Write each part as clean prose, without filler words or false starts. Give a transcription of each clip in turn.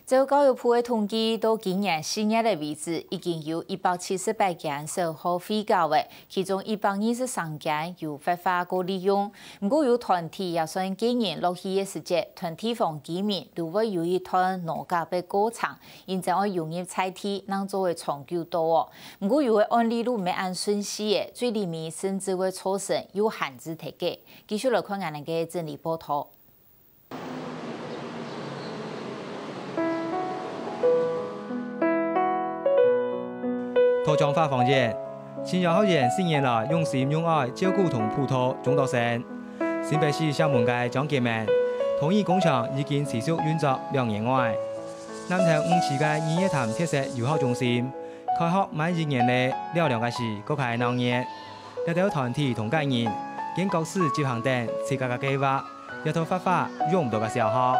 照教育部的统计，到今年4月的为止，已经有178件受好废教的，其中123件有非法过利用。不过有团体也算今年落去的时节，团体方居民如果有一团农家被过长，因将会融入菜地，能作为长久多哦。不过有的案例路没按顺序的，最里面甚至会造成有限制提价。继续来看我们的整理报道。 涂装法房间，新校校园4年来用心用爱照顾同普陀中学生。新北市厦门街张建明同意工厂已经持续运作2年外。南投5期嘅日月潭特色友好中心开学满1年内了2个是各界闹热，一条团体同家人經各市執行等設計嘅計劃，一套發發用唔到嘅小學。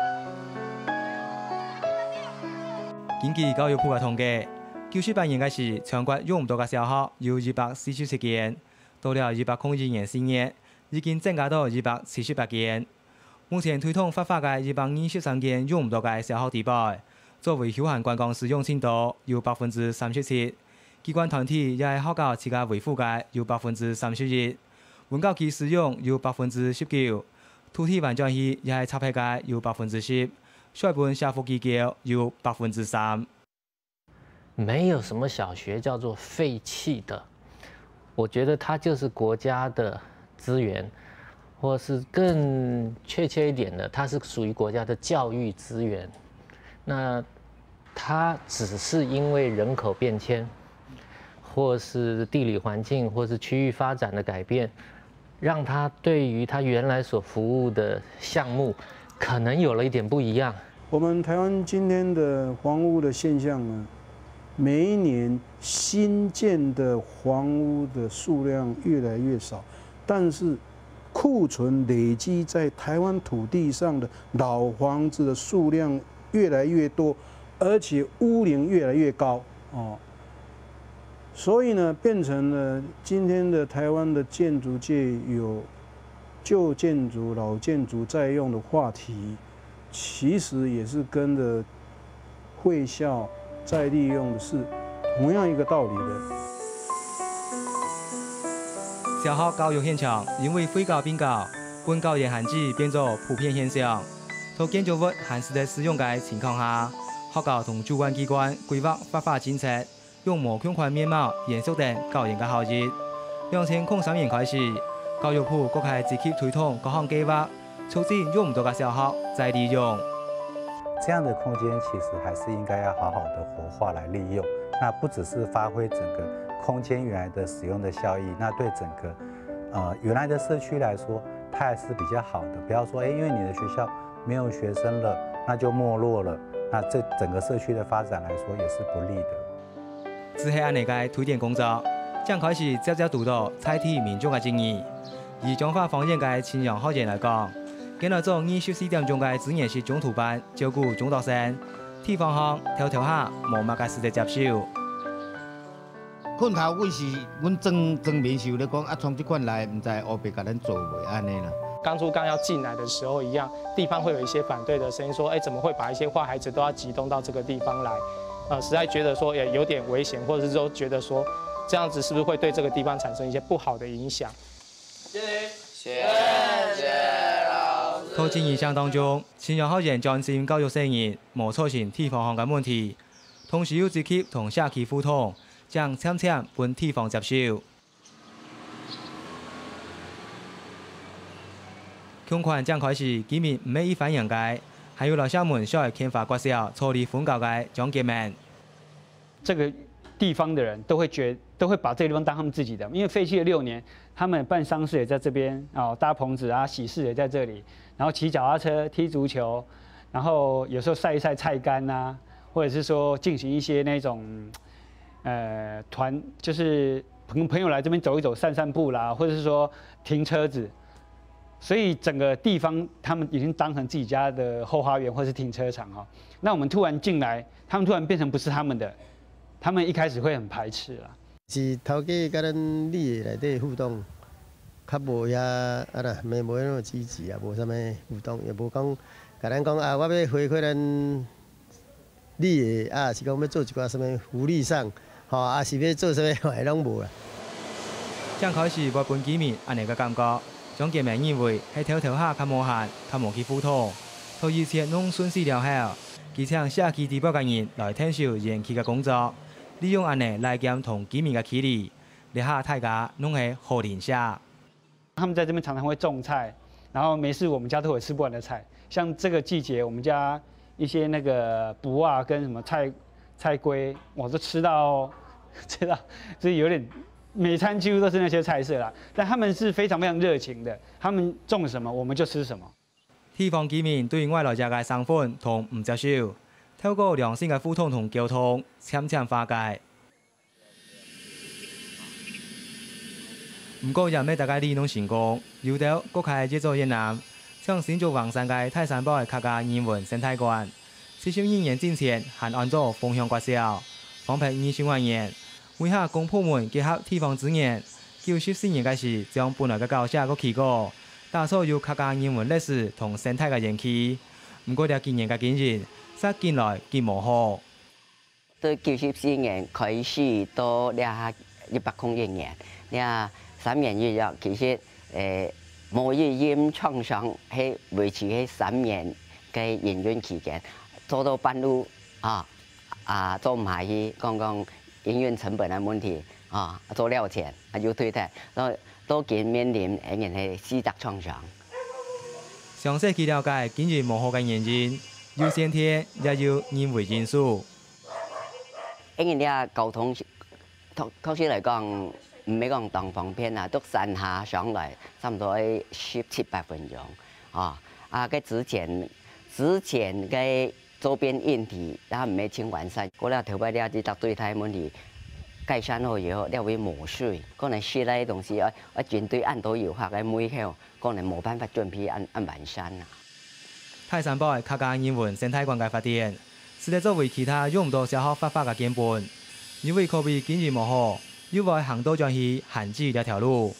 根據教育部嘅統計。 98年嘅時，全國用唔到嘅小學有247間，到了2002年4月，已經增加到278間。目前推動發發嘅223間用唔到嘅小學地牌，作為休閒觀光使用程度有37%。機關團體也係學校自家維護嘅有31%，文教局使用有19%，土地環境系也係插配嘅有10%，水本社福機構有3%。 没有什么小学叫做废弃的，我觉得它就是国家的资源，或是更确切一点的，它是属于国家的教育资源。那它只是因为人口变迁，或是地理环境，或是区域发展的改变，让它对于它原来所服务的项目，可能有了一点不一样。我们台湾今天的房屋的现象呢？ 每一年新建的房屋的数量越来越少，但是库存累积在台湾土地上的老房子的数量越来越多，而且屋龄越来越高哦。所以呢，变成了今天的台湾的建筑界有旧建筑、老建筑在用的话题，其实也是跟着会校。 再利用的是同样一个道理的。小學教育現場因為廢教變教，本教研限制變作普遍現象。在建築物限制的使用嘅情況下，學校同主管機關規劃發發政策，用無強化面貌延續等教研嘅效益。2003年開始，教育部各係積極推動各項計劃，促進用唔到嘅小學再利用。 这样的空间其實還是應該要好好的活化來利用。那不只是發揮整個空間原來的使用的效益，那對整個原來的社區來說，它還是比較好的。不要說因為你的學校沒有學生了，那就沒落了，那這整個社區的發展來說也是不利的。只係按呢個推電工作，將開始朝朝讀到採取民眾嘅建議。以彰化方言嘅青陽學員來講。 今日做24點鐘嘅資源式中途班，照顧中學生，地方上跳下無乜嘅實際接受。困頭阮是阮正面是有咧講，從這款來，唔知後邊甲咱做袂安尼啦。當初剛要進來的時候一樣，地方會有一些反對的聲音，說：哎，怎麼會把一些壞孩子都要集中到這個地方來？實在覺得說也有點危險，或者是說覺得說這樣子是不是會對這個地方產生一些不好的影響？謝謝。 在建議上當中，青陽學院專心教育生源，無造成地方上嘅問題，同時要積極同社區互動，將參參本地方接受。強權將開始居民唔係一反應嘅，還有來廈門小學憲法國小處理分教嘅張建明。這個地方的人都會把這個地方當他們自己的，因為廢棄了6年，他們辦喪事也在這邊啊，搭棚子啊，喜事也在這裡。 然後騎腳踏車、踢足球，然後有時候曬一曬菜乾啊，或者是說進行一些那種，就是朋友來這邊走一走、散散步啦，或者是說停車子，所以整個地方他們已經當成自己家的後花園或是停車場哈。那我們突然進來，他們突然變成不是他們的，他們一開始會很排斥啦。是頭家跟咱里內底互動。 較無遐沒那麼積極啊，無啥物互動，也無講，甲咱講啊，我要回饋咱你啊是讲要做一寡什么福利上，吼啊是要做什么，还拢无啦。正开始要分居民安尼个感觉，将见面认为喺偷偷下较无限，较无去辅导，到以前拢顺势了后，而且社区地保嘅人来承受延期嘅工作，利用安尼来减同居民嘅距离，你下大家拢系好邻舍。他们在这边常常会种菜，然后没事我们家都有吃不完的菜。像这个季节，我们家一些那个卜啊跟什么菜龟，我都吃到，就是有点每餐几乎都是那些菜色啦。但他们是非常非常热情的，他们种什么我们就吃什么。地方居民对外来者嘅身份同唔接受，透過良性嘅互通同溝通，漸漸化解。不過人咩大家理攏成功，有到國開節奏越南，像新竹橫山嘅泰山堡嘅客家人文生態館，41年之前還按照風向國小，放平20萬元，為下公部門結合地方資源，94年開始將本來嘅校舍個起過，打造有客家人文歷史同生態嘅園區。不過條今年嘅經驗，實見來見無好。到94年開始到100年，3年預約其實無語言創傷係維持喺3年嘅營運期間，做到半路做唔下去，講營運成本嘅問題做了錢要退退，都見面臨仍然係死責創傷。詳細去了解經驗無好嘅原因，有先天也有人為因素。因為交通確實嚟講。唔係講當方便啊，都山下上來差唔多17-18分鐘。嘅之前嘅周邊硬體，然後唔係清完善，過了頭擺了啲對台問題改善好以後，了會冇水，可能新來東西針對按到油客嘅每口，可能冇辦法準備按完善啊。泰山堡客家人文生態館嘅發展，是嚟作為其他用唔到小學發發嘅根本，因為可比經驗無好。要為行到將去限制了條路，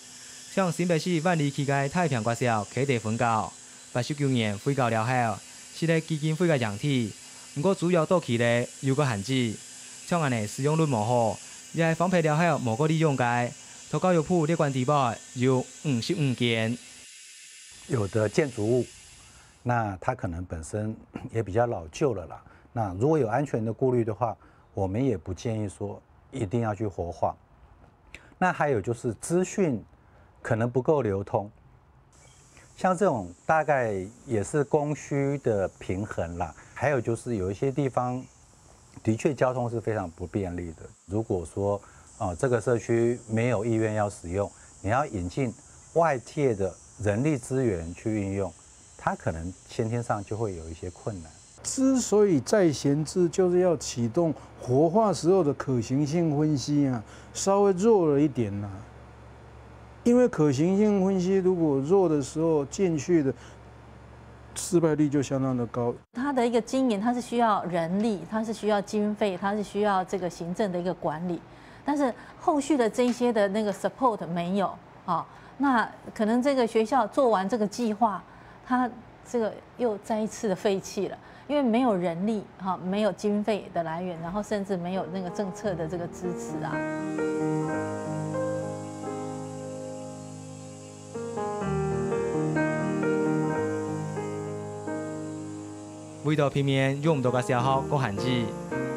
像新北市萬里區嘅太平國小基地分校，89年廢校了後，是咧基金會嘅樣體，不過主要到期咧有個限制，像安尼使用率無好，也係放棄了後無個利用嘅，到教育部列管地保有55件。有的建築物，那它可能本身也比較老舊了啦。那如果有安全的顧慮的話，我們也不建議說一定要去活化。那還有就是資訊可能不夠流通，像這種大概也是供需的平衡啦。還有就是有一些地方的確交通是非常不便利的。如果說這個社區沒有意願要使用，你要引進外界的人力資源去運用，它可能先天上就會有一些困難。之所以再閒置，就是要啟動活化時候的可行性分析啊，稍微弱了一點啦。因為可行性分析如果弱的時候進去的失敗率就相當的高。它的一個經營，它是需要人力，它是需要經費，它是需要這個行政的一個管理，但是後續的這些的那個 support 沒有啊，那可能這個學校做完這個計劃，它這個又再一次的廢棄了。因為沒有人力哈，沒有經費的來源，然後甚至沒有那個政策的這個支持啊。為到避免用唔到嘅小學個限制，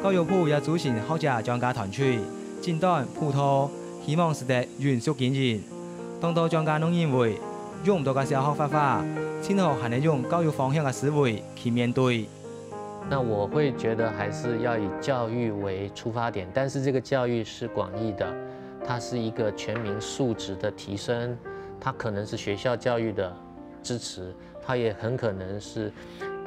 教育部也組成學者專家團隊，診斷普通，希望使得迅速經營。當到專家都認為用唔到嘅小學發法，今後還得用教育方向嘅思維去面對。那我會覺得還是要以教育為出發點，但是這個教育是廣義的，它是一個全民素質的提升，它可能是學校教育的支持，它也很可能是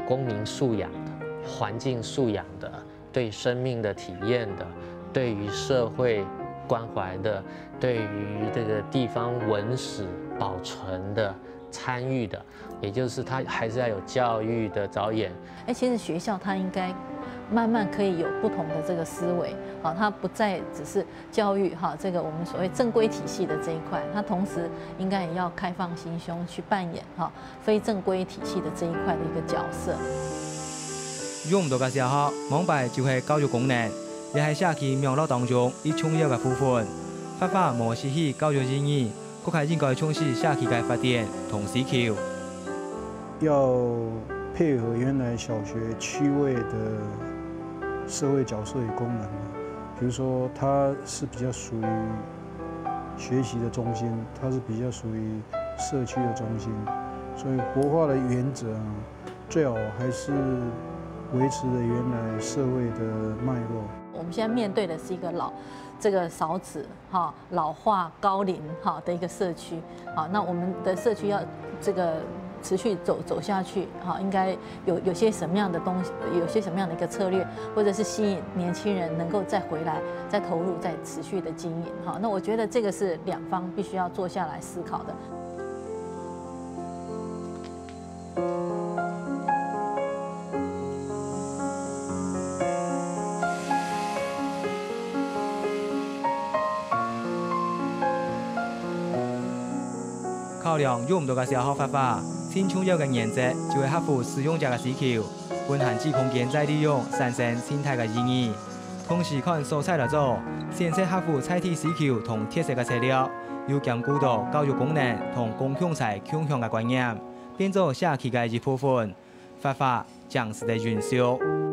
公民素養的、環境素養的、對生命的體驗的、對於社會關懷的、對於這個地方文史保存的參與的，也就是它還是要有教育的着眼。其實學校它應該慢慢可以有不同的這個思維，好，它不再只是教育哈，這個我們所謂正規體系的這一塊，它同時應該也要開放心胸去扮演哈非正規體系的這一塊的一個角色。用唔到嘅時候，網辦就係教育功能，也係社區網絡當中一重要嘅部分。發發無失去教育意義，佢係應該重視社區嘅發展同需求。要配合原來小學區位的社會角色與功能，比如說它是比較屬於學習的中心，它是比較屬於社區的中心，所以活化的原則最好還是維持了原來社會的脈絡。我們現在面對的是一個少子老化高齡的一個社區，那我們的社區要持續走下去，應該有些什麼樣的東西，有些什麼樣的一個策略，或者是吸引年輕人能夠再回來，再投入，再持續的經營。那我覺得這個是兩方必須要坐下來思考的。考量用唔到嘅時候發發，先重要嘅原則就係克服使用者嘅需求，均限制空間再利用，產生生態嘅意義。同時看素材嚟做，先設克服採體需求同特色嘅材料，要兼顧到教育功能同共享財共享嘅觀念，變做社區嘅一部分。發發將是嘅元素。